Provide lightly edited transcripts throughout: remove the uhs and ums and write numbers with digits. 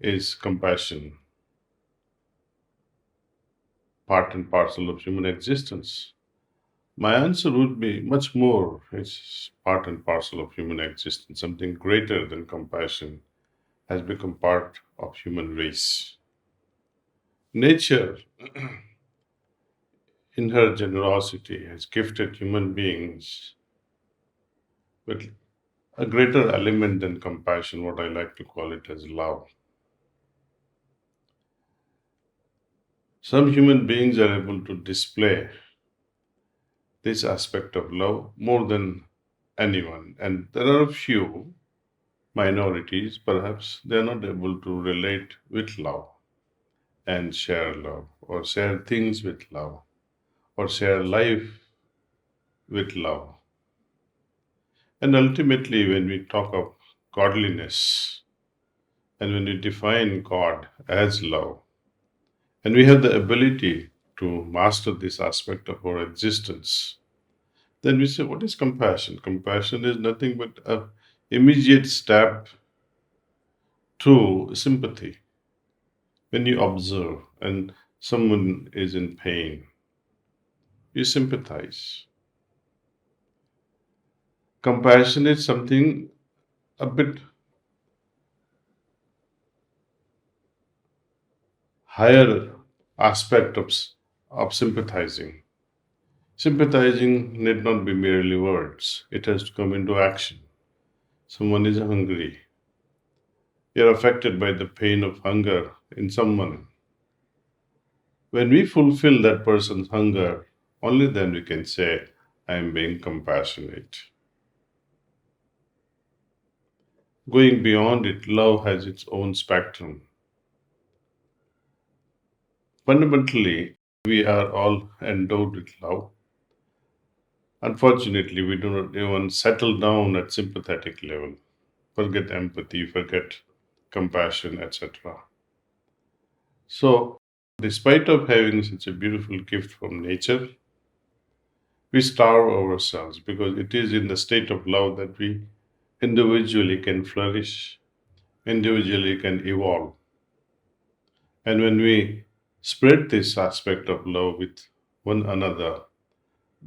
Is compassion part and parcel of human existence? My answer would be much more. It's part and parcel of human existence. Something greater than compassion has become part of human race. Nature, in her generosity, has gifted human beings with a greater element than compassion, what I like to call it as love. Some human beings are able to display this aspect of love more than anyone, and there are a few minorities, perhaps they are not able to relate with love and share love or share things with love or share life with love. And ultimately, when we talk of godliness and when we define God as love, and we have the ability to master this aspect of our existence, then we say, what is compassion? Compassion is nothing but a immediate step to sympathy. When you observe and someone is in pain, you sympathize. Compassion is something a bit higher aspect of sympathizing. Sympathizing need not be merely words, it has to come into action. Someone is hungry. You're affected by the pain of hunger in someone. When we fulfill that person's hunger, only then we can say, I am being compassionate. Going beyond it, love has its own spectrum. Fundamentally, we are all endowed with love. Unfortunately, we do not even settle down at sympathetic level. Forget empathy, forget compassion, etc. So, despite of having such a beautiful gift from nature, we starve ourselves because it is in the state of love that we individually can flourish, individually can evolve. And when we spread this aspect of love with one another,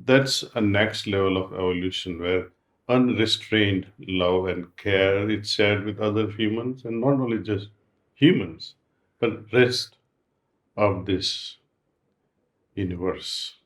that's a next level of evolution where unrestrained love and care is shared with other humans, and not only just humans, but rest of this universe.